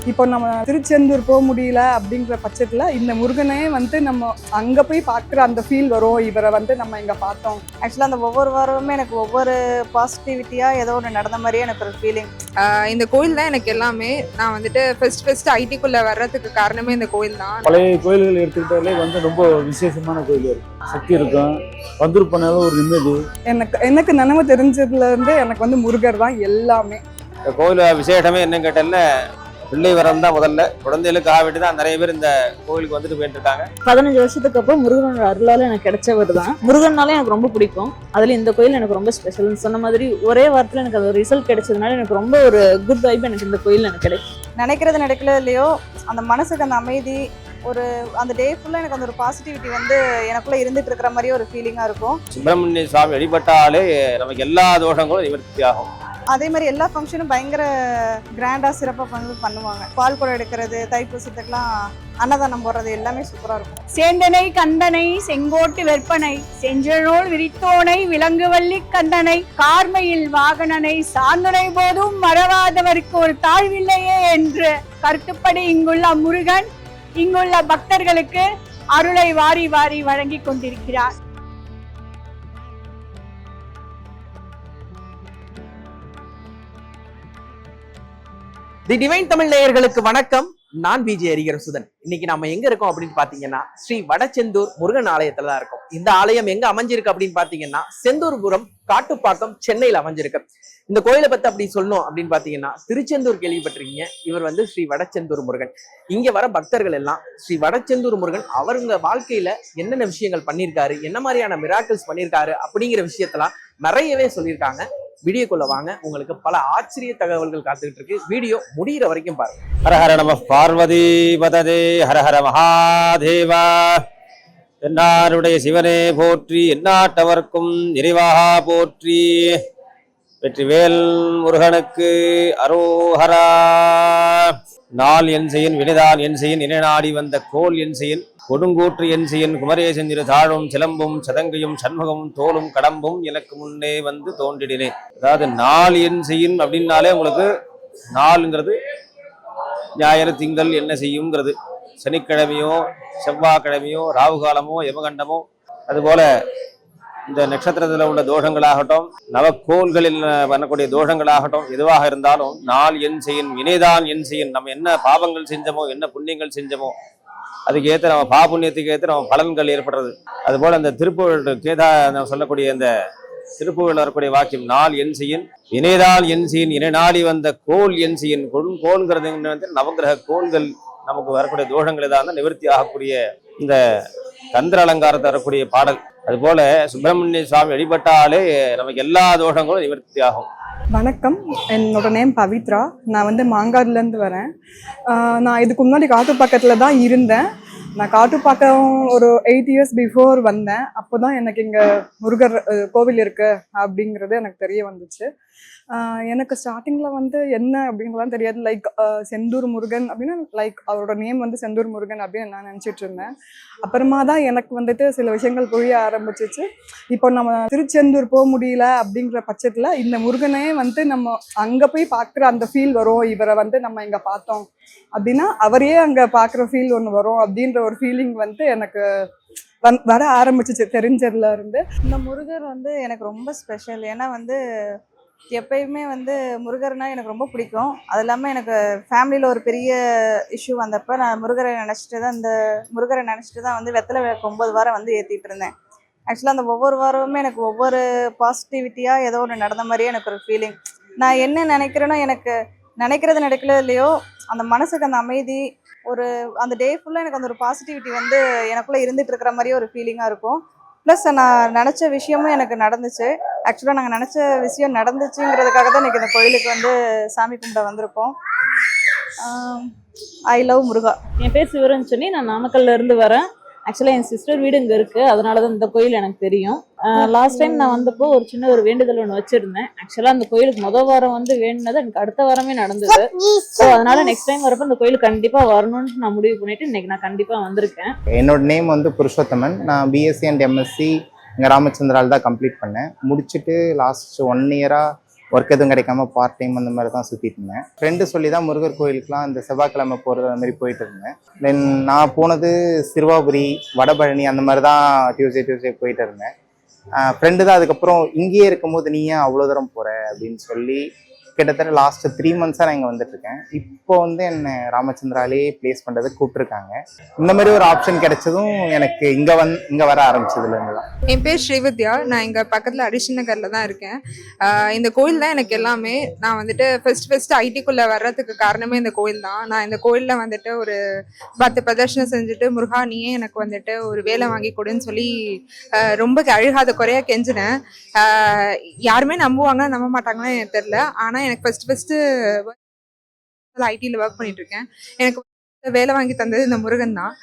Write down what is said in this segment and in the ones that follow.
இப்போ நம்ம திருச்செந்தூர் போக முடியல அப்படிங்கிற பட்சத்தில் இந்த முருகனே வந்து நம்ம அங்கே போய் பார்க்குற அந்த ஃபீல் வரும். இவரை வந்து நம்ம இங்கே பார்த்தோம். ஆக்சுவலாக அந்த ஒவ்வொரு வாரமுமே எனக்கு ஒவ்வொரு பாசிட்டிவிட்டியாக ஏதோ ஒன்று நடந்த மாதிரியே எனக்கு ஒரு ஃபீலிங். இந்த கோயில் தான் எனக்கு எல்லாமே. நான் வந்துட்டு ஃபர்ஸ்ட் ஐடிக்குள்ளே வர்றதுக்கு காரணமே இந்த கோயில் தான். பழைய கோயில்கள் எடுத்துக்கிட்டாலே வந்து ரொம்ப விசேஷமான கோயில் இருக்கும், சக்தி இருக்கும், வந்திருப்பனால ஒரு நிம்மதி. எனக்கு நினைவு தெரிஞ்சதுலேருந்து எனக்கு வந்து முருகர் தான் எல்லாமே. இந்த கோயில் விசேஷமே என்னன்னு கேட்டால பிள்ளை வரம் தான் முதல்ல. குழந்தைகளுக்கு ஆகிட்டு தான் நிறைய பேர் இந்த கோயிலுக்கு வந்துட்டு போயிட்டு இருக்காங்க. 15 வருஷத்துக்கு அப்புறம் முருகனோட அருளால எனக்கு கிடைச்சவர் தான். முருகன்னாலே எனக்கு ரொம்ப பிடிக்கும். அதுல இந்த கோயில் எனக்கு ரொம்ப ஸ்பெஷல். சொன்ன மாதிரி ஒரே வாரத்தில் எனக்கு அந்த ரிசல்ட் கிடைச்சதுனால எனக்கு ரொம்ப ஒரு குட் வைப் எனக்கு இந்த கோயில் எனக்கு கிடைக்கும். நினைக்கிறது நடக்கல இல்லையோ அந்த மனசுக்கு அந்த அமைதி, ஒரு அந்த டே ஃபுல்லாக எனக்கு அந்த ஒரு பாசிட்டிவிட்டி வந்து எனக்குள்ளே இருந்துட்டு இருக்கிற மாதிரியே ஒரு ஃபீலிங்காக இருக்கும். சுப்பிரமணிய சுவாமி வழிபட்டாலே நமக்கு எல்லா தோஷங்களும் நிவர்த்தி ஆகும். அதே மாதிரி எல்லா ஃபங்க்ஷனும் பயங்கர கிராண்டாக சிறப்பாக பண்ணுவாங்க. பால் குடம் எடுக்கிறது, தைப்பூசத்துக்குலாம் அன்னதானம் போடுறது எல்லாமே சூப்பராக இருக்கும். சேந்தனை கந்தனை செங்கோட்டு வெற்பனை செஞ்சனோல் விரித்தோனை விலங்குவள்ளி கந்தனை கார்மையில் வாகனனை சாந்தனை போதும் மறவாதவருக்கு ஒரு தாழ்வில்லையே என்று கருத்துப்படி இங்குள்ள முருகன் இங்குள்ள பக்தர்களுக்கு அருளை வாரி வாரி வழங்கி கொண்டிருக்கிறார். தி டிவைன் தமிழ் நேயர்களுக்கு வணக்கம். நான் விஜய் ஹரிஹரசுதன். இன்னைக்கு நம்ம எங்க இருக்கோம் அப்படின்னு பாத்தீங்கன்னா ஸ்ரீ வடச்செந்தூர் முருகன் ஆலயத்துல தான் இருக்கோம். இந்த ஆலயம் எங்க அமைஞ்சிருக்கு அப்படின்னு பாத்தீங்கன்னா செந்தூர்புரம், காட்டுப்பாக்கம், சென்னையில அமைஞ்சிருக்கு. இந்த கோயிலை பத்தி அப்படி சொல்லணும் அப்படின்னு பாத்தீங்கன்னா திருச்செந்தூர் கேள்விப்பட்டிருக்கீங்க. இவர் வந்து ஸ்ரீ வடச்செந்தூர் முருகன். இங்க வர பக்தர்கள் எல்லாம் ஸ்ரீ வடச்செந்தூர் முருகன் அவருங்க வாழ்க்கையில என்னென்ன விஷயங்கள் பண்ணியிருக்காரு, என்ன மாதிரியான மிராக்கிள்ஸ் பண்ணியிருக்காரு அப்படிங்கிற விஷயத்தெல்லாம் நிறையவே சொல்லியிருக்காங்க. வீடியோக்குள்ள வாங்க, உங்களுக்கு பல ஆச்சரிய தகவல்கள் காத்துக்கிட்டு இருக்கு. வீடியோ முடிகிற வரைக்கும் பாருங்க. ஹரஹர நம பார்வதி பததே, ஹரஹர மகாதேவா. என்னாருடைய சிவனே போற்றி, எந்நாட்டவர்க்கும் இறைவாக போற்றி. வெற்றிவேல் முருகனுக்கு அரோஹரா. நாள் என் செய்யின் வினைதான் என் செய்யின் இணை நாடி வந்த கோல் என் செய்யின் கொடுங்கூற்று என் செய்யின் குமரேசன் திரு தாழும் சிலம்பும் சதங்கையும் சண்முகமும் தோளும் கடம்பும் எனக்கு முன்னே வந்து தோன்றிடினேன். அதாவது நாள் என் செய்யின் அப்படின்னாலே உங்களுக்கு நாளுங்கிறது ஞாயிறு திங்கள் என்ன செய்யுங்கிறது. சனிக்கிழமையோ செவ்வாய்க்கிழமையோ ராவுகாலமோ யமகண்டமோ, அதுபோல இந்த நட்சத்திரத்தில் உள்ள தோஷங்களாகட்டும், நவக்கோள்களில் வரக்கூடிய தோஷங்களாகட்டும், எதுவாக இருந்தாலும் நாள் என் செய்யின் வினைதான் என் செய்யின். நம்ம என்ன பாவங்கள் செஞ்சோமோ, என்ன புண்ணியங்கள் செஞ்சோமோ, அதுக்கு ஏற்ற நம்ம பாபுண்ணியத்துக்கு ஏற்ற நம்ம பலன்கள் ஏற்படுறது. அதுபோல இந்த திருப்புகழ் கேதா நம்ம சொல்லக்கூடிய இந்த திருப்புகழ் வரக்கூடிய வாக்கியம் நாள் என் செய்யின் வினைதான் என் செய்யின் இணை நாடி வந்த கோல் என் செய்யின். கோள்ங்கிறது நவங்கிரக கோள்கள் நமக்கு வரக்கூடிய தோஷங்கள் ஏதாவது நிவர்த்தி ஆகக்கூடிய இந்த கந்திர அலங்காரத்தை வரக்கூடிய பாடல். அதுபோல சுப்பிரமணிய சுவாமி வழிபட்டாலே நமக்கு எல்லா தோஷங்களும் நிவர்த்தி ஆகும். வணக்கம், என்னோட நேம் பவித்ரா. நான் வந்து மாங்காடுலேருந்து வரேன். நான் இதுக்கு முன்னாடி காட்டுப்பாக்கத்தில் தான் இருந்தேன். நான் காட்டுப்பாக்கம் ஒரு 8 இயர்ஸ் பிஃபோர் வந்தேன். அப்போ தான் எனக்கு இங்கே முருகர் கோவில் இருக்கு அப்படிங்கிறது எனக்கு தெரிய வந்துச்சு. எனக்கு ஸ்டார்டிங்கில் வந்து என்ன அப்படிங்கிறதான் தெரியாது. லைக் செந்தூர் முருகன் அப்படின்னு, லைக் அவரோட நேம் வந்து செந்தூர் முருகன் அப்படின்னு நான் நினச்சிட்டு இருந்தேன். அப்புறமா தான் எனக்கு வந்துட்டு சில விஷயங்கள் புரிய ஆரம்பிச்சிச்சு. இப்போ நம்ம திருச்செந்தூர் போக முடியல அப்படிங்கிற பட்சத்தில் இந்த முருகனே வந்து நம்ம அங்கே போய் பார்க்குற அந்த ஃபீல் வரும். இவரை வந்து நம்ம இங்கே பார்த்தோம் அப்படின்னா அவரையே அங்கே பார்க்குற ஃபீல் ஒன்று வரும் அப்படின்ற ஒரு ஃபீலிங் வந்து எனக்கு வர ஆரம்பிச்சிச்சு தெரிஞ்சதுல இருந்து. இந்த முருகர் வந்து எனக்கு ரொம்ப ஸ்பெஷல். ஏன்னா வந்து எப்பயுமே வந்து முருகர்னா எனக்கு ரொம்ப பிடிக்கும். அது இல்லாமல் எனக்கு ஃபேமிலியில் ஒரு பெரிய இஷ்யூ வந்தப்போ நான் முருகரை நினச்சிட்டு தான் வந்து வெத்தலை விளக்கு 9 வாரம் வந்து ஏற்றிட்டு இருந்தேன். ஆக்சுவலாக அந்த ஒவ்வொரு வாரமுமே எனக்கு ஒவ்வொரு பாசிட்டிவிட்டியாக ஏதோ ஒன்று நடந்த மாதிரியே எனக்கு ஒரு ஃபீலிங். நான் என்ன நினைக்கிறேனோ, எனக்கு நினைக்கிறது நடக்கல இல்லையோ அந்த மனசுக்கு அந்த அமைதி, ஒரு அந்த டே ஃபுல்லாக எனக்கு அந்த ஒரு பாசிட்டிவிட்டி வந்து எனக்குள்ளே இருந்துட்டு இருக்கிற மாதிரியே ஒரு ஃபீலிங்காக இருக்கும். ப்ளஸ் நான் நினச்ச விஷயமும் எனக்கு நடந்துச்சு. ஆக்சுவலாக நாங்கள் நினச்ச விஷயம் நடந்துச்சுங்கிறதுக்காக தான் இன்றைக்கி இந்த கோயிலுக்கு வந்து சாமி கும்பிட வந்திருக்கோம். ஐ லவ் முருகா. என் பேர் சிவரன் சொல்லி, நான் நாமக்கல்ல இருந்து வரேன். ஆக்சுவலாக என் சிஸ்டர் வீடு இங்கே இருக்குது, அதனால தான் இந்த கோயில் எனக்கு தெரியும். லாஸ்ட் டைம் நான் வந்தப்போ ஒரு சின்ன ஒரு வேண்டுதல் ஒன்று வச்சுருந்தேன். ஆக்சுவலாக அந்த கோயிலுக்கு முதல் வாரம் வந்து வேண்டினது எனக்கு அடுத்த வாரமே நடந்தது. ஸோ அதனால நெக்ஸ்ட் டைம் வரப்போ இந்த கோயிலுக்கு கண்டிப்பாக வரணும்னு நான் முடிவு பண்ணிட்டு இன்னைக்கு நான் கண்டிப்பாக வந்திருக்கேன். என்னோட நேம் வந்து புருஷோத்தமன். நான் பிஎஸ்சி அண்ட் எம்எஸ்சி இங்கே ராமச்சந்திரால் தான் கம்ப்ளீட் பண்ணேன். முடிச்சுட்டு லாஸ்ட் 1 இயராக ஒர்க் எதுவும் கிடைக்காம பார்ட் டைம் அந்த மாதிரி தான் சுற்றிட்டு இருந்தேன். ஃப்ரெண்டு சொல்லி தான் முருகர் கோயிலுக்குலாம் இந்த செவ்வாய்க்கிழமை போகிறது அந்த மாதிரி போயிட்டு இருந்தேன். தென் நான் போனது சிறுவாபுரி, வடபழனி அந்த மாதிரி தான் டியூஸ்டே போயிட்டு இருந்தேன். ஃப்ரெண்டு தான் அதுக்கப்புறம் இங்கேயே இருக்கும்போது நீ ஏன் அவ்வளோ தூரம் போகிற அப்படின்னு சொல்லி கிட்டத்தட்ட லாஸ்ட் 3 months நான் இங்கே வந்துட்டுருக்கேன். இப்போ வந்து என்னை ராமச்சந்திராலே பிளேஸ் பண்ணுறதுக்கு கூப்பிட்டுருக்காங்க. இந்த மாதிரி ஒரு ஆப்ஷன் கிடைச்சதும் எனக்கு இங்கே வர ஆரம்பிச்சதுலேருந்து தான். என் பேர் ஸ்ரீவித்யா. நான் இங்கே பக்கத்தில் அரிசி நகரில் தான் இருக்கேன். இந்த கோயில் தான் எனக்கு எல்லாமே. நான் வந்துட்டு ஃபர்ஸ்ட் ஐடிக்குள்ளே வர்றதுக்கு காரணமே இந்த கோயில் தான். நான் இந்த கோயிலில் வந்துட்டு ஒரு 10 பிரதர்ஷனம் செஞ்சுட்டு முருகா நீயே எனக்கு வந்துட்டு ஒரு வேலை வாங்கி கொடுன்னு சொல்லி ரொம்ப அழுகாத குறையாக கெஞ்சினேன். யாருமே நம்புவாங்க நம்ப மாட்டாங்கன்னு எனக்கு தெரியல. ஆனால் எனக்கு ஃபர்ஸ்ட் ஐடியில் ஒர்க் பண்ணிட்டு இருக்கேன். எனக்கு வேலை வாங்கி தந்தது இந்த முருகன் தான்.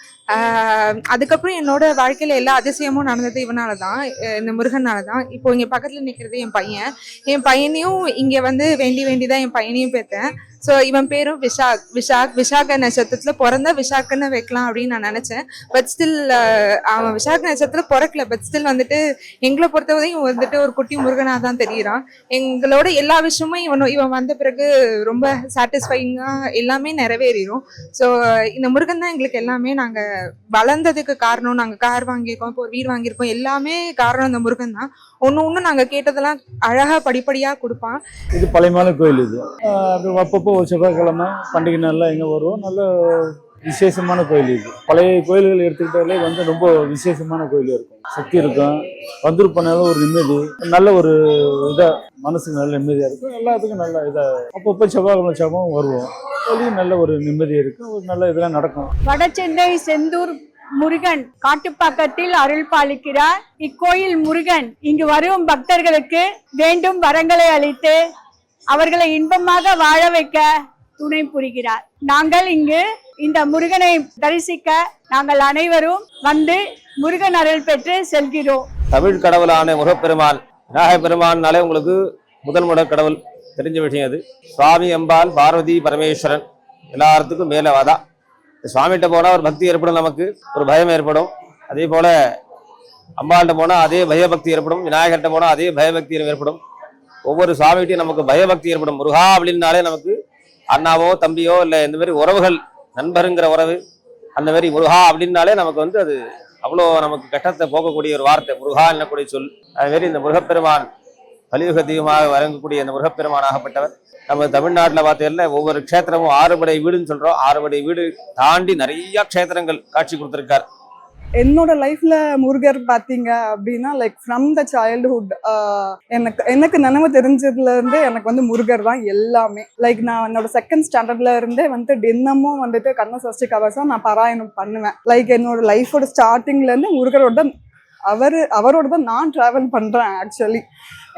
அதுக்கப்புறம் என்னோட வாழ்க்கையில எல்லா அதிசயமும் நடந்தது இவனால தான், இந்த முருகனால தான். இப்போ இங்க பக்கத்துல நிக்கிறது என் பையனையும் இங்க வந்து வேண்டிதான் என் பையனையும் பேத்தேன். ஸோ இவன் பேரும் விசாக நட்சத்திரத்துல பிறந்தா விசாகன்னு வைக்கலாம் அப்படின்னு நான் நினைச்சேன். பட் ஸ்டில் அவன் விசாக நட்சத்திரத்துல பிறக்கல. பட் ஸ்டில் வந்துட்டு எங்களை பொறுத்தவரையும் வந்துட்டு ஒரு குட்டி முருகனா தான் தெரியுறான். எங்களோட எல்லா விஷயமும் இவன் வந்த பிறகு ரொம்ப சாட்டிஸ்ஃபைங்கா எல்லாமே நிறைவேறிடும். ஸோ இந்த முருகன் தான் எங்களுக்கு எல்லாமே. நாங்க வளர்ந்ததுக்கு காரணம், நாங்க கார் வாங்கியிருக்கோம், இப்போ ஒரு வீடு வாங்கியிருக்கோம், எல்லாமே காரணம் இந்த முருகன் தான். ஒன்று நாங்க கேட்டதெல்லாம் அழகா படிப்படியா கொடுப்பான். இது பழையமான கோயில். இது அப்பப்போ ஒரு செவ்வாய்க்கிழமை பண்டிகை நாளில் எங்கே வருவோம். நல்ல விசேஷமான கோயில் இது. பழைய கோயில்கள் எடுத்துக்கிட்டாலே வந்து ரொம்ப விசேஷமான கோயில் இருக்கும். சக்தி இருக்கும். வந்திருப்பனாலும் ஒரு நிம்மதி, நல்ல ஒரு இதாக மனசுக்கு நல்ல நிம்மதியாக இருக்கும். எல்லாத்துக்கும் நல்ல இதாக அப்பப்போ செவ்வாய்க்கிழமை வருவோம். கோயிலையும் நல்ல ஒரு நிம்மதி இருக்கும். ஒரு நல்ல இதெல்லாம் நடக்கும். வடசென்னை செந்தூர் முருகன் காட்டுப்பாக்கத்தில் அருள் பாலிக்கிறார். இக்கோயில் முருகன் இங்கு வரும் பக்தர்களுக்கு வேண்டும் வரங்களை அளித்து அவர்களை இன்பமாக வாழ வைக்க துணை புரிகிறார். நாங்கள் இங்கு இந்த முருகனை தரிசிக்க நாங்கள் அனைவரும் வந்து முருகன் அருள் பெற்று செல்கிறோம். தமிழ் கடவுளான முருகப்பெருமான் விநாயகப் பெருமானாலே உங்களுக்கு முதல் கடவுள் தெரிஞ்ச விஷயம். அது சுவாமி, அம்பாள், பார்வதி, பரமேஸ்வரன் எல்லாத்துக்கும் மேலே வாதா. சுவாமிகிட்ட போனால் ஒரு பக்தி ஏற்படும், நமக்கு ஒரு பயம் ஏற்படும். அதே போல அம்பாள்கிட்ட போனால் அதே பயபக்தி ஏற்படும், விநாயகர்கிட்ட போனால் அதே பயபக்தி ஏற்படும். ஒவ்வொரு சுவாமிகிட்டையும் நமக்கு பயபக்தி ஏற்படும். முருகா அப்படின்னாலே நமக்கு அண்ணாவோ தம்பியோ இல்லை இந்த மாதிரி உறவுகள், நண்பருங்கிற உறவு, அந்த மாதிரி முருகா அப்படின்னாலே நமக்கு வந்து அது அவ்வளோ நமக்கு கட்டத்தை போகக்கூடிய ஒரு வார்த்தை முருகா என்னக்கூடிய சொல். அதுமாரி இந்த முருகப்பெருமான் கலியுக தெய்வமாக வழங்கக்கூடிய இந்த முருகப்பெருமானாகப்பட்டவர் நம்ம தமிழ்நாட்டில் பார்த்தீங்கன்னா ஒவ்வொரு க்ஷேத்திரமும் 6 படை வீடுன்னு சொல்கிறோம். 6 படை வீடு தாண்டி நிறைய க்ஷேத்திரங்கள் காட்சி கொடுத்துருக்கார். என்னோட லைஃப்ல முருகர் பாத்தீங்க அப்படின்னா லைக் ஃப்ரம் த சைல்ட்ஹுட் எனக்கு நினைவு தெரிஞ்சதுல இருந்தே எனக்கு வந்து முருகர் தான் எல்லாமே. லைக் நான் என்னோட 2nd ஸ்டாண்டர்ட்ல இருந்தே வந்து தினமும் வந்துட்டு கண்ண சஷ்டி கவசம் நான் பாராயணம் பண்ணுவேன். லைக் என்னோட லைஃபோட ஸ்டார்டிங்ல இருந்து முருகரோட அவரோட தான் நான் டிராவல் பண்றேன். ஆக்சுவலி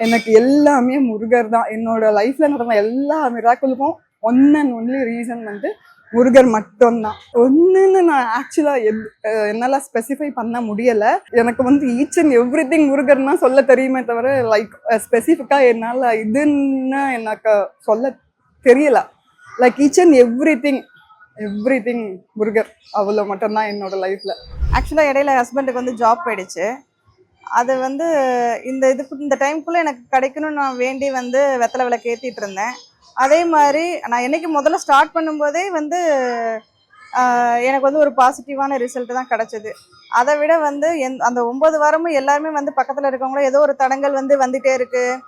எனக்கு எல்லாமே முருகர் தான். என்னோட லைஃப்ல நடந்த எல்லா மிராக்கிளுக்கும் ஒன் அண்ட் ஒன்லி ரீசன் வந்து முருகர் மட்டும்தான். ஒன்றுன்னு நான் ஆக்சுவலா என்னால ஸ்பெசிஃபை பண்ண முடியல. எனக்கு வந்து ஈச் அண்ட் எவ்ரிதிங் முருகர்னா சொல்ல தெரியுமே தவிர லைக் ஸ்பெசிஃபிக்கா என்னால இதுன்னு எனக்கு சொல்ல தெரியல. Like each and everything Murugar, அவ்வளோ மட்டும்தான் என்னோட லைஃப்ல. ஆக்சுவலாக இடையில ஹஸ்பண்டுக்கு வந்து ஜாப் போயிடுச்சு. அது வந்து இந்த டைமுக்குள்ளே எனக்கு கிடைக்கணும்னு நான் வேண்டி வந்து வெத்தலை விளக்கு ஏற்றிட்டு இருந்தேன். அதே மாதிரி நான் என்னைக்கு முதல்ல ஸ்டார்ட் பண்ணும்போதே வந்து எனக்கு வந்து ஒரு பாசிட்டிவான ரிசல்ட் தான் கிடச்சிது. அதை விட வந்து அந்த 9 வாரமும் எல்லாருமே வந்து பக்கத்தில் இருக்கவங்களும் ஏதோ ஒரு தடங்கள் வந்து வந்துகிட்டே இருக்குது.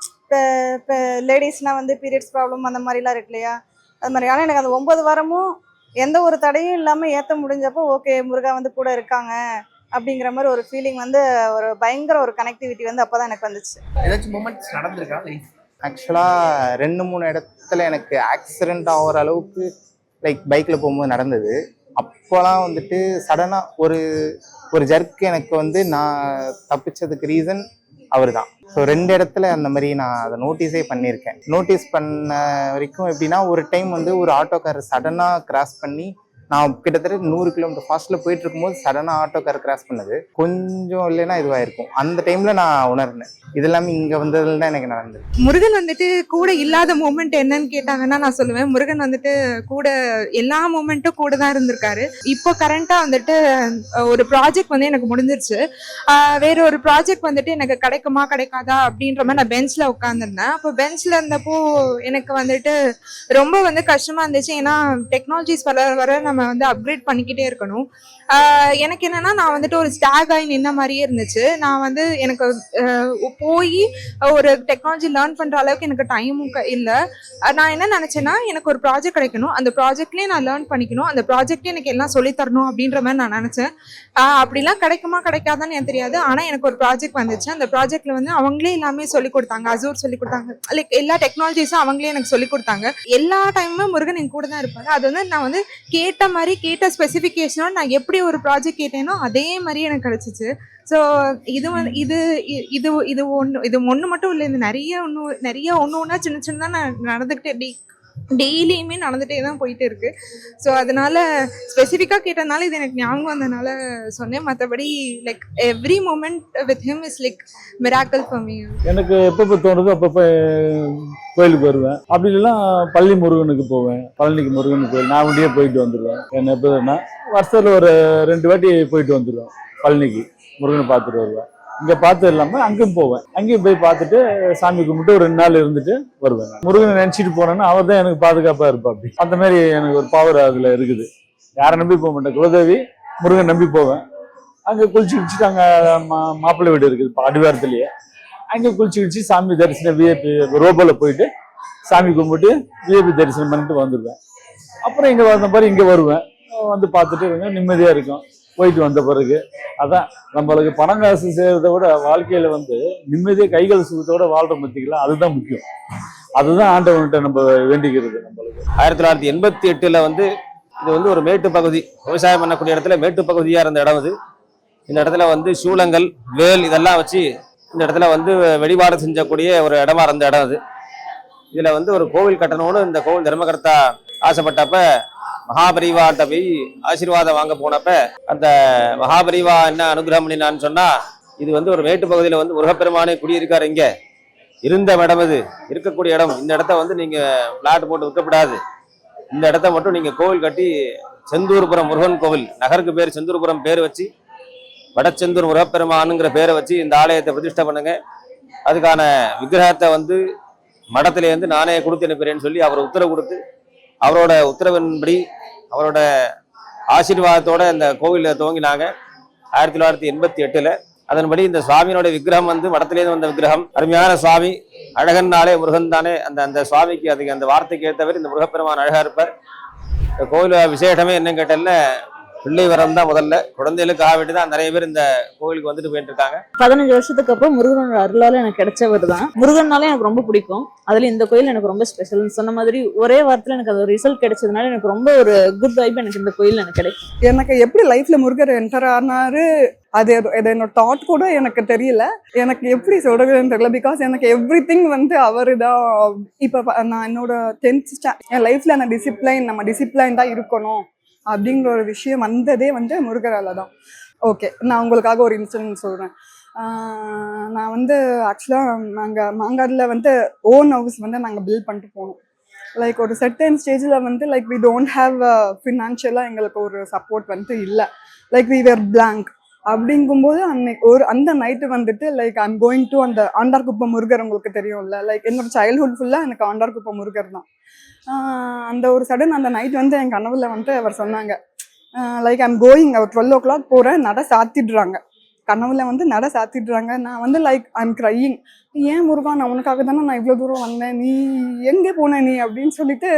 இப்போ லேடிஸ்னால் வந்து பீரியட்ஸ் ப்ராப்ளம் அந்த மாதிரிலாம் இருக்கு இல்லையா, அது மாதிரி. ஆனால் எனக்கு அந்த 9 வாரமும் எந்த ஒரு தடையும் இல்லாமல் ஏற்ற முடிஞ்சப்போ ஓகே முருகா வந்து கூட இருக்காங்க அப்படிங்கிற மாதிரி ஒரு ஃபீலிங் வந்து ஒரு பயங்கர ஒரு கனெக்டிவிட்டி வந்து அப்போ தான் எனக்கு வந்துச்சு. ஏதாச்சும் மூமெண்ட்ஸ் நடந்திருக்கா? ஆக்சுவலாக 2-3 இடத்துல எனக்கு ஆக்சிடெண்ட் ஆகிற அளவுக்கு லைக் பைக்கில் போகும்போது நடந்தது. அப்போலாம் வந்துட்டு சடனாக ஒரு ஜர்க்கு எனக்கு வந்து நான் தப்பிச்சதுக்கு ரீசன் அவர் தான். ஸோ 2 இடத்துல அந்த மாதிரி நான் அதை நோட்டீஸே பண்ணியிருக்கேன். நோட்டீஸ் பண்ண வரைக்கும் எப்படின்னா, ஒரு டைம் வந்து ஒரு ஆட்டோக்கார் சடனாக கிராஸ் பண்ணி, நான் கிட்டத்தட்ட 100 கிலோமீட்டர் ஃபாஸ்ட்டில் போயிட்டு இருக்கும்போது சடனாக ஆட்டோக்கார் கிராஸ் பண்ணது கொஞ்சம் இல்லைன்னா இதுவாக இருக்கும். அந்த டைமில் நான் உணர்ந்தேன் இது எல்லாமே இங்கே வந்ததுல தான் எனக்கு நடந்தது. முருகன் வந்துட்டு கூட இல்லாத மூமெண்ட் என்னன்னு கேட்டாங்கன்னா நான் சொல்லுவேன் முருகன் வந்துட்டு கூட எல்லா மூமெண்ட்டும் கூட தான் இருந்திருக்காரு. இப்போ கரண்டா வந்துட்டு ஒரு ப்ராஜெக்ட் வந்து எனக்கு முடிஞ்சிருச்சு. வேற ஒரு ப்ராஜெக்ட் வந்துட்டு எனக்கு கிடைக்குமா கிடைக்காதா அப்படின்ற மாதிரி நான் பெஞ்ச்ல உட்காந்துருந்தேன். அப்போ பெஞ்ச்ல இருந்தப்போ எனக்கு வந்துட்டு ரொம்ப வந்து கஷ்டமா இருந்துச்சு. ஏன்னா டெக்னாலஜிஸ் வர வர நம்ம வந்து அப்கிரேட் பண்ணிக்கிட்டே இருக்கணும். எனக்கு என்னன்னா நான் வந்துட்டு ஒரு ஸ்டாக் ஆகி நின்ன மாதிரியே இருந்துச்சு. நான் வந்து எனக்கு போய் ஒரு டெக்னாலஜி லேர்ன் பண்ற அளவுக்கு எனக்கு டைமும் இல்லை. நான் என்ன நினைச்சேன்னா எனக்கு ஒரு ப்ராஜெக்ட் கிடைக்கணும், அந்த ப்ராஜெக்ட்லயே நான் லேர்ன் பண்ணிக்கணும், அந்த ப்ராஜெக்ட்லயே எனக்கு எல்லாம் சொல்லி தரணும் அப்படின்ற மாதிரி நான் நினைச்சேன். அப்படிலாம் கிடைக்குமா கிடைக்காதான்னு எனக்கு தெரியாது. ஆனா எனக்கு ஒரு ப்ராஜெக்ட் வந்துச்சு. அந்த ப்ராஜெக்ட்ல வந்து அவங்களே எல்லாமே சொல்லி கொடுத்தாங்க. அசூர் சொல்லி கொடுத்தாங்க, லைக் எல்லா டெக்னாலஜிஸும் அவங்களே எனக்கு சொல்லி கொடுத்தாங்க. எல்லா டைமும் முருகன் என் கூட தான் இருப்பாரு. அது வந்து நான் வந்து கேட்ட மாதிரி கேட்ட ஸ்பெசிஃபிகேஷனோட நான் எப்படி ஒரு ப்ராஜெக்ட் கேட்டேனோ அதே மாதிரி எனக்கு கிடைச்சிச்சு. ஸோ இது வந்து இது இது இது ஒன்று மட்டும் இல்லை, இது நிறைய ஒன்று சின்ன சின்னதாக நான் நடந்துக்கிட்டே டெய்லியுமே நடந்துகிட்டே தான் போயிட்டு இருக்கு. ஸோ அதனால ஸ்பெசிஃபிக்காக கேட்டதுனால இது எனக்கு ஞாபகம் வந்ததுனால சொன்னேன். மற்றபடி like every moment with him is like miracle for me. எனக்கு எப்பப்போ தோணுதோ அப்பப்போ கோயிலுக்கு வருவேன். அப்படி இல்லைன்னா பள்ளி முருகனுக்கு போவேன். பழனிக்கு முருகன் கோயில் நான் வண்டியே போயிட்டு வந்துடுவேன். என்ன எப்போதுன்னா வருஷத்தில் ஒரு 2 வாட்டி போயிட்டு வந்துடுவேன். பழனிக்கு முருகனை பார்த்துட்டு வருவேன். இங்கே பார்த்து இல்லாமல் அங்கேயும் போவேன். அங்கேயும் போய் பார்த்துட்டு சாமி கும்பிட்டு ஒரு 2 நாள் இருந்துட்டு வருவேன். முருகனை நினச்சிட்டு போனேன்னா அவர் தான் எனக்கு பாதுகாப்பாக இருப்பா. அப்படி அந்த மாதிரி எனக்கு ஒரு பவர் அதில் இருக்குது. யாரை நம்பி போக மாட்டேன். குலதேவி முருகன் நம்பி போவேன். அங்கே குளிச்சு கிழிச்சிட்டு அங்கே மாப்பிள்ளை வீடு இருக்குது அடிவாரத்துலேயே. அங்கே குளிச்சு கிழிச்சு சாமி தரிசனம் விஐபி ரோபோவில் போயிட்டு சாமி கும்பிட்டு விஐபி தரிசனம் பண்ணிட்டு வந்துடுவேன். அப்புறம் இங்கே வந்த மாதிரி இங்கே வருவேன். வந்து பார்த்துட்டு நிம்மதியாக இருக்கும். போயிட்டு வந்த பிறகு அதான் நம்மளுக்கு பணம் காசு செய்யறத விட வாழ்க்கையில வந்து நிம்மதியாக கைகள் சுகத்தோட வாழ்ற பத்திக்கலாம். அதுதான் முக்கியம். அதுதான் ஆண்டவன்கிட்ட நம்ம வேண்டிக்கிறது. நம்மளுக்கு 1988 வந்து இது வந்து ஒரு மேட்டு பகுதி, விவசாயம் பண்ணக்கூடிய இடத்துல மேட்டு பகுதியாக இருந்த இடம் இது. இந்த இடத்துல வந்து சூளங்கள் வேல் இதெல்லாம் வச்சு இந்த இடத்துல வந்து வழிபாடு செஞ்சக்கூடிய ஒரு இடமா இருந்த இடம் இது. இதுல வந்து ஒரு கோவில் கட்டணும்னு இந்த கோவில் தர்மகர்த்தா ஆசைப்பட்டப்ப மகாபரிவாட்ட போய் ஆசீர்வாதம் வாங்க போனப்ப அந்த மகாபரிவா என்ன அனுகிரகம் பண்ணினான்னு சொன்னா, இது வந்து ஒரு மேட்டு பகுதியில வந்து முருகப்பெருமானே குடியிருக்காரு. இங்க இருந்த இடம், இது இருக்கக்கூடிய இடம். இந்த இடத்த வந்து நீங்க பிளாட் போட்டு விற்கப்படாது. இந்த இடத்த மட்டும் நீங்க கோவில் கட்டி செந்தூர்புரம் முருகன் கோவில், நகருக்கு பேர் செந்தூர்புரம் பேர் வச்சு வடச்செந்தூர் முருகப்பெருமானுங்கிற பேரை வச்சு இந்த ஆலயத்தை பிரதிஷ்டை பண்ணுங்க. அதுக்கான விக்கிரகத்தை வந்து மடத்திலேருந்து நானே கொடுத்து அனுப்புறேன்னு சொல்லி அவர் உத்தரவு கொடுத்து, அவரோட உத்தரவின்படி அவரோட ஆசீர்வாதத்தோட இந்த கோவிலை துவங்கினாங்க 1988. அதன்படி இந்த சுவாமியோட விக்கிரகம் வந்து மடத்திலேருந்து வந்த விக்கிரகம். அருமையான சுவாமி, அழகன்னாலே முருகன் தானே. அந்த சுவாமிக்கு அதுக்கு அந்த வார்த்தைக்கு ஏற்றவர் இந்த முருகப்பெருமான் அழகா இருப்பார். இந்த கோவில் விசேஷமே என்னன்னு கேட்டல, பிள்ளை வரம் தான் முதல்ல. குழந்தைகளுக்காக வேண்டி தான் நிறைய பேர் இந்த கோவிலுக்கு வந்துட்டு போயிட்டு இருக்காங்க. 15 வருஷத்துக்கு அப்புறம் முருகனோட அருளால எனக்கு கிடைச்சவர் தான். முருகன்னாலே எனக்கு ரொம்ப பிடிக்கும். அதுல இந்த கோயில் எனக்கு ரொம்ப ஸ்பெஷல். சொன்ன மாதிரி ஒரே வாரத்துல எனக்கு அது ரிசல்ட் கிடைச்சதுனால எனக்கு ரொம்ப ஒரு குட் வைப் எனக்கு இந்த கோயில் எனக்கு கிடைக்கும். எனக்கு எப்படி லைஃப்ல முருகர் என்டர் ஆனாரு அது என்னோட தாட் கூட எனக்கு தெரியல. எனக்கு எப்படி சொல்றதுன்னு தெரியல. பிகாஸ் எனக்கு எவ்ரி திங் வந்து அவரு தான். இப்போ நான் என்னோட 10th என் லைஃப்ல நம்ம டிசிப்ளைன் தான் இருக்கணும் அப்படிங்கிற ஒரு விஷயம் வந்ததே வந்து முருகரால தான். ஓகே, நான் உங்களுக்காக ஒரு இன்சிடென்ட் சொல்கிறேன். நான் வந்து ஆக்சுவலாக நாங்கள் மாங்காடில் வந்து ஓன் ஹவுஸ் வந்து நாங்கள் பில்ட் பண்ணிட்டு போனோம். லைக் ஒரு செர்டன் ஸ்டேஜில் வந்து லைக் வி டோன்ட் ஹாவ் ஃபினான்ஷியலாக எங்களுக்கு ஒரு சப்போர்ட் வந்து இல்லை. Like we were blank. அப்படிங்கும்போது அந்த நைட்டு வந்துட்டு லைக் ஐம் கோயிங் டு அந்த ஆண்டார்குப்பம் முருகர், உங்களுக்கு தெரியும்ல. லைக் என்னோட சைல்ட்ஹுட் ஃபுல்லாக எனக்கு ஆண்டார்குப்பம் முருகர் தான். அந்த ஒரு சடன் அந்த நைட் வந்து என் கனவுல வந்து அவர் சொன்னாங்க, like I'm going, our 12 o'clock போகிறேன், நட சாத்திடுறாங்க. கனவுல வந்து நட சாத்திடுறாங்க. நான் வந்து லைக் ஐம் க்ரையிங். ஏன் முருகா, நான் உனக்காக தானே நான் இவ்வளோ தூரம் வந்தேன், நீ எங்கே போன நீ அப்படின்னு சொல்லிட்டு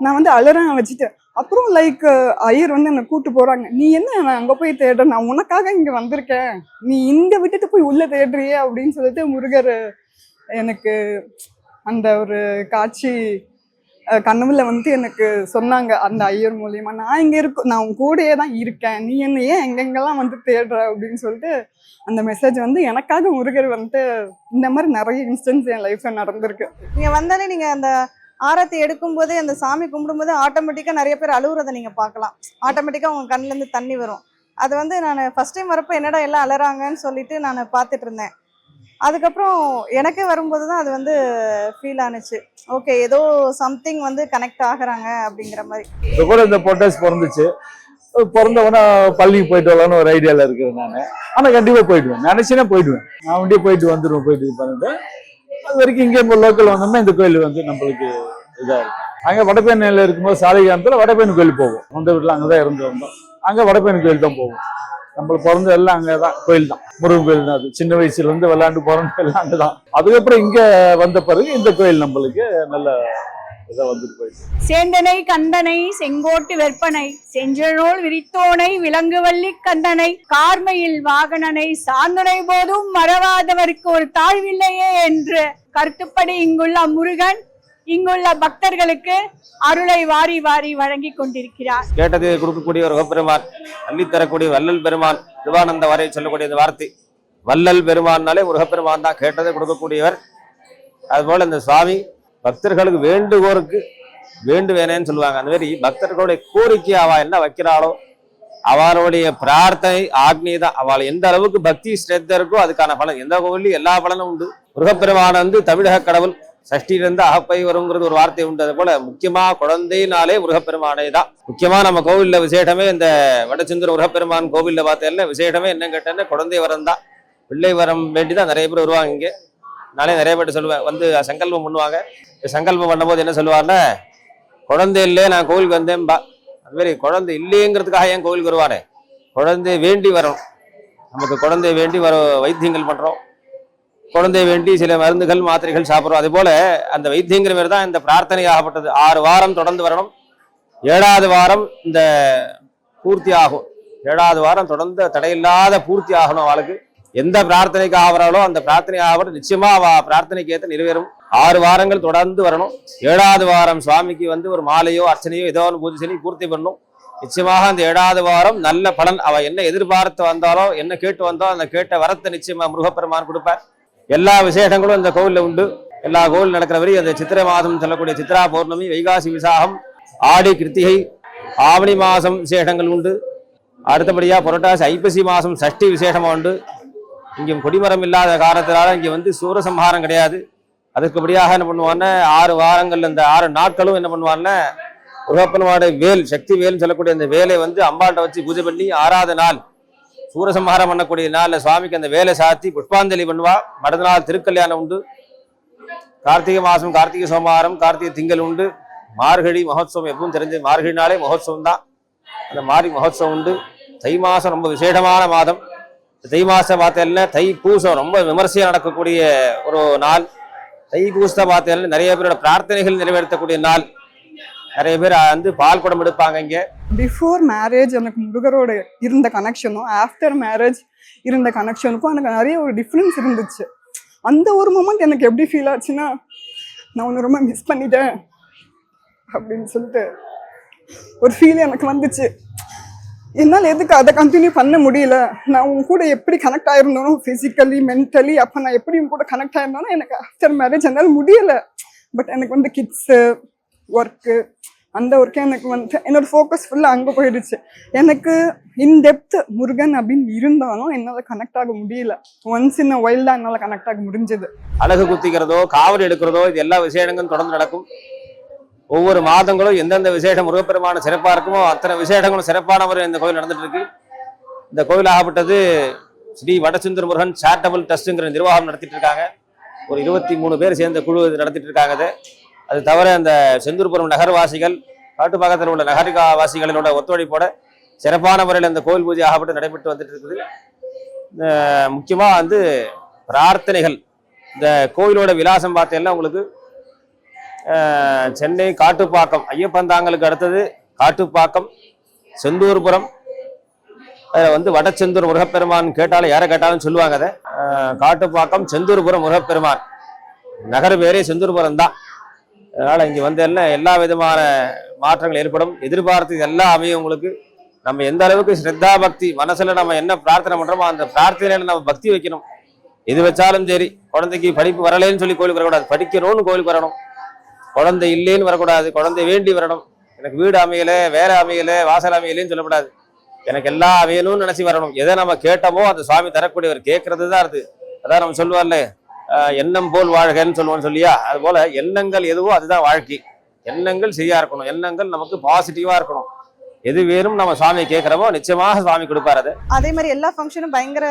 நான் வந்து அலறேன் வச்சுட்டு. அப்புறம் லைக் ஐயர் வந்து என்னை கூப்பிட்டு போகிறாங்க. நீ என்ன நான் அங்கே போய் தேடுறேன், நான் உனக்காக இங்கே வந்திருக்கேன், நீ இங்கே விட்டுட்டு போய் உள்ளே தேடுறியே அப்படின்னு சொல்லிட்டு முருகர் எனக்கு அந்த ஒரு காட்சி கனவுல வந்து எனக்கு சொன்னாங்க அந்த ஐயர் மூலியமா. நான் இங்கே நான் உன் கூடயே தான் இருக்கேன், நீ என்ன ஏன் எங்கெங்கெல்லாம் வந்து தேடுற அப்படின்னு சொல்லிட்டு அந்த மெசேஜ் வந்து எனக்காக முருகர் வந்து இந்த மாதிரி நிறைய இன்ஸ்டன்ஸ் என் லைஃப்ல நடந்திருக்கு. நீங்க வந்தாலே நீங்க அந்த ஆரத்தி எடுக்கும்போதே அந்த சாமி கும்பிடும்போது ஆட்டோமேட்டிக்காக நிறைய பேர் அழுகுறதை நீங்கள் பார்க்கலாம். ஆட்டோமேட்டிக்காக உங்கள் கண்ணிலேருந்து தண்ணி வரும். அது வந்து நான் ஃபஸ்ட் டைம் வரப்போ என்னடா எல்லாம் அலறாங்கன்னு சொல்லிட்டு நான் பார்த்துட்டு இருந்தேன். அதுக்கப்புறம் எனக்கே வரும்போது தான் அது வந்து ஃபீல் ஆனுச்சு. ஓகே, ஏதோ சம்திங் வந்து கனெக்ட் ஆகுறாங்க அப்படிங்கிற மாதிரி. இப்போ கூட இந்த பொட்டாஸ் பிறந்துச்சு, பிறந்தவொடனே பள்ளிக்கு போயிட்டு வரலான்னு ஒரு ஐடியாவில் இருக்கிறேன் நான். ஆனால் கண்டிப்பாக போயிடுவேன், நினச்சினா போயிடுவேன். நான் வண்டியே போயிட்டு வந்துடுவேன், போயிட்டு இது பண்ணிட்டு அது வரைக்கும் இங்கே இப்போ லோக்கல் வந்தோம்னா இந்த கோயில் வந்து நம்மளுக்கு இதாக இருக்கும். அங்கே வடபழனியில் இருக்கும்போது சாலிகிராமத்தில் வடபழனி கோயில் போவோம். சொந்த வீட்டில் அங்கே தான் இருந்து வந்தோம். அங்கே வடபழனி கோயில் தான் போவோம். நம்மளுக்கு பிறந்த எல்லாம் அங்கே தான், கோயில் தான், முருகன் கோயில் தான். அது சின்ன வயசுல இருந்து விளையாண்டு பிறந்த எல்லாம் அங்கே தான். அதுக்கப்புறம் இங்கே வந்த பிறகு இந்த கோயில் நம்மளுக்கு நல்ல இதாக வந்துட்டு போயிடுச்சு. சேந்தனை கந்தனை செங்கோட்டு வெற்பனை செஞ்சநூல் விரித்தோனை விலங்குவள்ளி கந்தனை கார்மையில் வாகனனை சாந்துனை போதும் மறவாதவருக்கு ஒரு தாழ்வில்லையே என்று கருத்துப்படி இங்குள்ள முருகன் இங்குள்ள பக்தர்களுக்கு அருளை வாரி வாரி வழங்கி கொண்டிருக்கிறார். கேட்டதை கொடுக்கக்கூடிய ஒரு பெருமான், அள்ளித்தரக்கூடிய வள்ளல் பெருமான், சிவானந்த வரை சொல்லக்கூடிய இந்த வார்த்தை வள்ளல் பெருமான்னாலே முருகப்பெருமான் தான், கேட்டதை கொடுக்கக்கூடியவர். அதுபோல இந்த சுவாமி பக்தர்களுக்கு வேண்டுகோருக்கு வேண்டுவேனேன்னு சொல்லுவாங்க. அந்த மாதிரி பக்தர்களுடைய கோரிக்கை அவ என்ன வைக்கிறாளோ அவளுடைய பிரார்த்தனை ஆக்னி தான். அவள் எந்த அளவுக்கு பக்தி ஸ்ரத்த இருக்கோ அதுக்கான பலன். எந்த கோவிலையும் எல்லா பலனும் உண்டு. முருகப்பெருமான் வந்து தமிழக கடவுள், சஷ்டியிலிருந்து அகப்பை வருங்கிறது ஒரு வார்த்தை உண்டு. அது போல முக்கியமா குழந்தைனாலே முருகப்பெருமானே தான். முக்கியமா நம்ம கோவில்ல விசேஷமே இந்த வடச்செந்தூர் முருகப்பெருமான் கோவில்ல பார்த்தேன் விசேஷமே என்ன கேட்டேன்னா குழந்தை வரம் தான். பிள்ளை வரம் வேண்டிதான் நிறைய பேர் வருவாங்க. இங்கே நானே நிறைய பேர் சொல்லுவேன், வந்து சங்கல்பம் பண்ணுவாங்க. சங்கல்பம் பண்ணும்போது என்ன சொல்லுவாருன்னா, குழந்தை இல்லையே நான் கோவிலுக்கு வந்தேன்பா. அது மாதிரி குழந்தை இல்லைங்கிறதுக்காக ஏன் கோவிலுக்கு வருவானே, குழந்தை வேண்டி வரும். நமக்கு குழந்தை வேண்டி வர வைத்தியங்கள் பண்றோம், குழந்தை வேண்டி சில மருந்துகள் மாத்திரைகள் சாப்பிட்றோம். அது போல அந்த வைத்தியங்கிற மாதிரி தான் இந்த பிரார்த்தனை ஆகப்பட்டது. 6 வாரம் தொடர்ந்து வரணும். 7வது வாரம் இந்த பூர்த்தி ஆகும். 7வது வாரம் தொடர்ந்து தடையில்லாத பூர்த்தி ஆகணும். அவளுக்கு எந்த பிரார்த்தனைக்கு ஆகிறாளோ அந்த பிரார்த்தனை ஆகப்பட்டு நிச்சயமா அவ பிரார்த்தனைக்கு ஏற்ற நிறைவேறும். 6 வாரங்கள் தொடர்ந்து வரணும். 7வது வாரம் சுவாமிக்கு வந்து ஒரு மாலையோ அர்ச்சனையோ ஏதோ ஒன்று பூஜை பண்ணி பூர்த்தி பண்ணணும். நிச்சயமாக அந்த 7வது வாரம் நல்ல பலன். அவ என்ன எதிர்பார்த்து வந்தாலோ என்ன கேட்டு வந்தோ அந்த கேட்ட வரத்தை நிச்சயமா முருகப்பெருமான் கொடுப்பார். எல்லா விசேஷங்களும் இந்த கோவில்ல உண்டு. எல்லா கோவில் நடக்கிற வரை அந்த சித்திரை மாதம் சொல்லக்கூடிய சித்ரா பௌர்ணமி, வைகாசி விசாகம், ஆடி கிருத்திகை, ஆவணி மாசம் விசேஷங்கள் உண்டு. அடுத்தபடியா புரட்டாசி ஐப்பசி மாசம் சஷ்டி விசேஷமா உண்டு. இங்கே கொடிமரம் இல்லாத காரணத்தினால இங்கே வந்து சூரசம்ஹாரம் கிடையாது. அதுக்குபடியாக என்ன பண்ணுவான்னா 6 வாரங்கள் இந்த 6 நாட்களும் என்ன பண்ணுவான்னா முருகப்பெருமானுடைய வேல், சக்தி வேல்னு சொல்லக்கூடிய அந்த வேலை வந்து அம்பாள்கிட்ட வச்சு பூஜை பண்ணி 6வது நாள் சூரசம்ஹாரம் பண்ணக்கூடிய நாளில் சுவாமிக்கு அந்த வேலை சாத்தி புஷ்பாஞ்சலி பண்ணுவா. மறுநாள் நாள் திருக்கல்யாணம் உண்டு. கார்த்திகை மாதம் கார்த்திகை சோமவாரம், கார்த்திகை திங்கள் உண்டு. மார்கழி மகோத்சவம் எப்பவும் தெரிஞ்சு மார்கழினாலே மகோத்சவம் தான். அந்த மாரி மகோத்சவம் உண்டு. தை மாதம் ரொம்ப விசேஷமான மாதம். தை மாதம் பார்த்தேன்னா தை பூசம் ரொம்ப விமர்சையாக நடக்கக்கூடிய ஒரு நாள். தை பூசத்தை பார்த்தேன்னா நிறைய பேரோட பிரார்த்தனைகள் நிறைவேற்றக்கூடிய நாள். நிறைய பேர் வந்து பால் குடம் எடுப்பாங்க. இங்கே பிஃபோர் மேரேஜ் எனக்கு முருகரோட இருந்த கனெக்ஷனும் ஆஃப்டர் மேரேஜ் இருந்த கனெக்ஷனுக்கும் எனக்கு நிறைய ஒரு டிஃப்ரென்ஸ் இருந்துச்சு. அந்த ஒரு மொமெண்ட் எனக்கு எப்படி ஃபீல் ஆச்சுன்னா, நான் ஒன்று ரொம்ப மிஸ் பண்ணிட்டேன் அப்படின்னு சொல்லிட்டு ஒரு ஃபீல் எனக்கு வந்துச்சு. என்னால் எதுக்கு அதை கண்டினியூ பண்ண முடியல. நான் உங்க கூட எப்படி கனெக்ட் ஆயிருந்தோனோ ஃபிசிக்கலி மென்டலி, அப்போ நான் எப்படி உங்க கூட கனெக்ட் ஆயிருந்தோனோ எனக்கு ஆஃப்டர் மேரேஜ் என்னால் முடியலை. பட் எனக்கு வந்து கிட்ஸு ஒர்க்கு, அந்த ஒர்க்கே எனக்கு வந்து என்னோட ஃபோக்கஸ் ஃபுல்லாக அங்கே போயிடுச்சு. எனக்கு இன்டெப்த் முருகன் அப்படின்னு இருந்தாலும் என்னால் கனெக்ட் ஆக முடியல. ஒன்ஸ் இன் வைல்ட் தான் என்னால் கனெக்ட் ஆக முடிஞ்சது. அழகு குத்திக்கிறதோ காவடி எடுக்கிறதோ இது எல்லா விசேஷங்களும் தொடர்ந்து நடக்கும். ஒவ்வொரு மாதங்களும் எந்தெந்த விசேஷம் முருகப்பெருமான சிறப்பாக இருக்குமோ அத்தனை விசேஷங்களும் சிறப்பான முறையில் இந்த கோவில் நடந்துட்டு இருக்கு. இந்த கோவில் ஆகப்பட்டது ஸ்ரீ வடச்செந்தூர் முருகன் சேரிட்டபிள் ட்ரஸ்ட்டுங்கிற நிர்வாகம் நடத்திட்டு இருக்காங்க. ஒரு 23 பேர் சேர்ந்த குழு நடத்திட்டு இருக்காங்க. அது தவிர இந்த செந்தூர்புரம் நகர்வாசிகள், காட்டுப்பாக்கத்தில் உள்ள நகர்வாசிகளோட ஒத்துழைப்போட சிறப்பான முறையில் இந்த கோவில் பூஜை ஆகப்பட்டு நடைபெற்று வந்துட்டு இருக்குது. முக்கியமாக வந்து பிரார்த்தனைகள். இந்த கோவிலோட விலாசம் பார்த்தீங்கன்னா உங்களுக்கு சென்னை காட்டுப்பாக்கம், ஐயப்பந்தாங்கலுக்கு அடுத்தது காட்டுப்பாக்கம், செந்தூர்புரம். அதில் வந்து வடச்செந்தூர் முருகப்பெருமான் கேட்டாலும் யாரை கேட்டாலும் சொல்லுவாங்க. அதை காட்டுப்பாக்கம் செந்தூர்புரம் முருகப்பெருமான் நகர் பேரே செந்தூர்புரம் தான். அதனால் இங்கே வந்து எல்லாம் எல்லா விதமான மாற்றங்கள் ஏற்படும். எதிர்பார்த்து எல்லாம் அமையும் உங்களுக்கு. நம்ம எந்த அளவுக்கு ஸ்ரத்தா பக்தி மனசில் நம்ம என்ன பிரார்த்தனை பண்ணுறோமோ அந்த பிரார்த்தனையில நம்ம பக்தி வைக்கணும். எது வச்சாலும் சரி. குழந்தைக்கு படிப்பு வரலேன்னு சொல்லி கோயிலுக்கு வரக்கூடாது, படிக்கணும்னு கோயிலுக்கு வரணும். குழந்தை இல்லைன்னு வரக்கூடாது, குழந்தை வேண்டி வரணும். எனக்கு வீடு அமையலை, வேலை அமையலை, வாசல் அமையலைன்னு சொல்லக்கூடாது. எனக்கு எல்லாம் அமையணும்னு நினச்சி வரணும். எதை நம்ம கேட்டோமோ அந்த சுவாமி தரக்கூடியவர். கேட்கறது தான் அது. அதான் நம்ம சொல்லுவார்ல, எண்ணம் போல் வாழ்கன்னு சொல்லுவோம்னு சொல்லியா, அது போல எண்ணங்கள் எதுவோ அதுதான் வாழ்க்கை. எண்ணங்கள் சரியா இருக்கணும், எண்ணங்கள் நமக்கு பாசிட்டிவா இருக்கணும். எது வேணும் நம்ம சுவாமியை கேட்கிறோமோ நிச்சயமாக சுவாமி கொடுப்பாரு. அது அதே மாதிரி எல்லா ஃபங்க்ஷனும் பயங்கர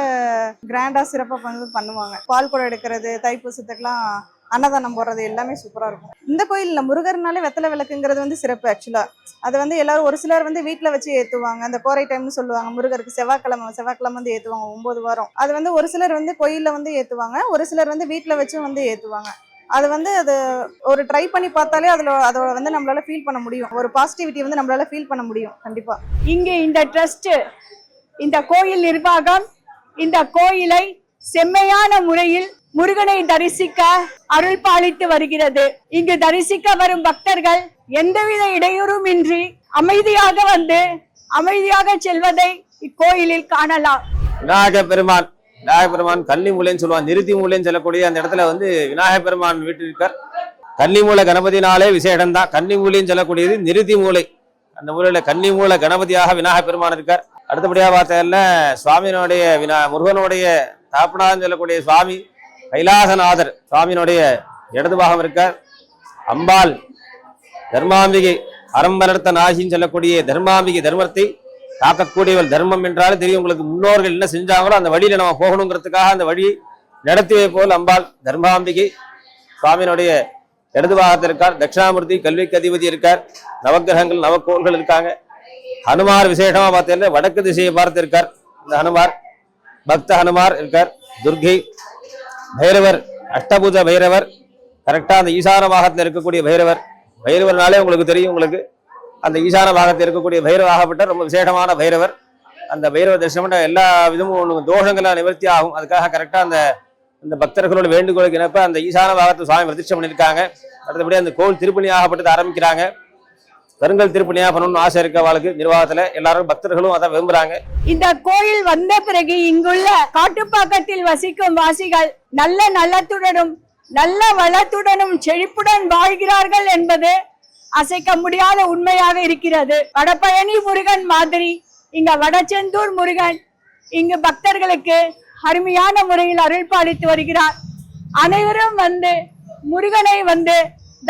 கிராண்டா சிறப்பா பண்ணுவாங்க. பால் குடம் எடுக்கிறது, தைப்பூசத்துக்குலாம் அன்னதானம் போடுறது எல்லாமே சூப்பரா இருக்கும். இந்த கோயில்ல முருகர்னாலே வெத்தலை விளக்குங்கிறது வந்து சிறப்பு. ஆக்சுவலா அது வந்து எல்லாரும் ஒரு சிலர் வந்து வீட்டுல வச்சு ஏத்துவாங்க. அந்த கோரை டைம்னு சொல்லுவாங்க. முருகருக்கு செவ்வாய்க்கிழமை வந்து ஏத்துவாங்க 9 வாரம். அது வந்து ஒரு சிலர் வந்து கோயில்ல வந்து ஏத்துவாங்க, ஒரு சிலர் வந்து வீட்டுல வச்சும் வந்து ஏத்துவாங்க. அது வந்து அது ஒரு ட்ரை பண்ணி பார்த்தாலே அதோட வந்து நம்மளால ஃபீல் பண்ண முடியும். ஒரு பாசிட்டிவிட்டி வந்து நம்மளால ஃபீல் பண்ண முடியும் கண்டிப்பா. இங்கே இந்த ட்ரஸ்ட், இந்த கோயில் நிர்வாகம் இந்த கோயிலை செம்மையான முறையில் முருகனை தரிசிக்க அருள் பாலித்து வருகிறது. இங்கு தரிசிக்க வரும் பக்தர்கள் எந்தவித இடையூறும் இன்றி அமைதியாக வந்து அமைதியாக செல்வதை இக்கோயிலில் காணலாம். விநாயகர் பெருமான் கன்னி மூலைன்னு சொல்லுவாங்க, நிறுத்தி மூலைன்னு சொல்லக்கூடிய அந்த இடத்துல வந்து விநாயகர் பெருமான் வீட்டு இருக்கார். கன்னி மூலை கணபதினாலே விசேஷம் தான். கன்னி மூலைன்னு சொல்லக்கூடியது நிறுத்தி மூலை. அந்த மூலையில கன்னி மூலை கணபதியாக விநாயகர் பெருமான் இருக்கார். அடுத்தபடியாக பார்த்தா சுவாமியினுடைய முருகனுடைய தாப்பனான்னு சொல்லக்கூடிய சுவாமி கைலாசநாதர் சுவாமியினுடைய இடது பாகம் இருக்கார். அம்பாள் தர்மாம்பிகை அறம்பலர்த்த நாசின்னு சொல்லக்கூடிய தர்மாம்பிகை தர்மத்தை காக்கக்கூடியவள். தர்மம் என்றாலும் தெரியும் உங்களுக்கு, முன்னோர்கள் என்ன செஞ்சாங்களோ அந்த வழியில நம்ம போகணுங்கிறதுக்காக அந்த வழியை நடத்தி வைப்போல் அம்பாள் தர்மாம்பிகை சுவாமியினுடைய இடது பாகத்தில் இருக்கார். தட்சிணாமூர்த்தி கல்விக்கு அதிபதி இருக்கார். நவக்கிரகங்கள் நவக்கோள்கள் இருக்காங்க. ஹனுமார் விசேஷமா பார்த்தீங்கன்னா வடக்கு திசையை பார்த்து இருக்கார். இந்த ஹனுமார் பக்த ஹனுமார் இருக்கார். துர்கை பைரவர் அஷ்டபூஜ பைரவர் கரெக்டா அந்த ஈசான பாகத்தில் இருக்கக்கூடிய பைரவர்னாலே உங்களுக்கு தெரியும். உங்களுக்கு அந்த ஈசான பாகத்தில் இருக்கக்கூடிய பைரவாகப்பட்ட ரொம்ப விசேஷமான பைரவர். அந்த பைரவ தரிசனம் எல்லா விதமும் தோஷங்கள்லாம் நிவர்த்தி ஆகும். அதுக்காக கரெக்டா அந்த பக்தர்களோட வேண்டுகோளுக்கு இணைப்ப அந்த ஈசான பாகத்தை சுவாமி பிரதிஷ்டை பண்ணியிருக்காங்க. அடுத்தபடி அந்த கோவில் திருப்பணி ஆகப்பட்டது ஆரம்பிக்கிறாங்க. கருங்கல் திருப்பணியா பண்ணணும்னு ஆசை இருக்கவாளுக்கு நிர்வாகத்துல எல்லாரும் பக்தர்களும் அதை விரும்புறாங்க. இந்த கோயில் வந்த பிறகு இங்குள்ள காட்டுப்பாக்கத்தில் வசிக்கும் வாசிகள் நல்ல நலத்துடனும் நல்ல வளத்துடனும் செழிப்புடன் வாழ்கிறார்கள் என்பது அசைக்க முடியாத உண்மையாக இருக்கிறது. வடபழனி முருகன் மாதிரி இங்க வடச்செந்தூர் முருகன் இங்கு பக்தர்களுக்கு அருமையான முறையில் அருள் பாலித்து வருகிறார். அனைவரும் வந்து முருகனை வந்து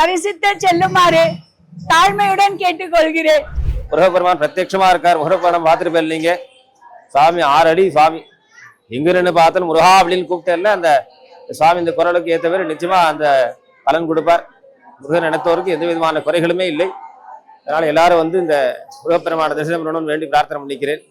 தரிசித்து செல்லுமாறு தாழ்மையுடன் கேட்டுக்கொள்கிறேன். முருகப்பெருமான் பிரத்யட்சமா இருக்கார். முருகப்பெருமான் பார்த்துட்டு நீங்க சுவாமி 6 அடி சுவாமி. எங்க நின்று பார்த்தாலும் முருகா அப்படின்னு கூப்பிட்டேன்ல அந்த சுவாமி இந்த குரலுக்கு ஏற்றவரை நிச்சயமா அந்த பலன் கொடுப்பார். முருகன் நினைத்தவருக்கு எந்த விதமான குறைகளுமே இல்லை. அதனால எல்லாரும் வந்து இந்த முருகப்பெருமான தரிசனம் பண்ணணும்னு வேண்டி பிரார்த்தனை பண்ணிக்கிறேன்.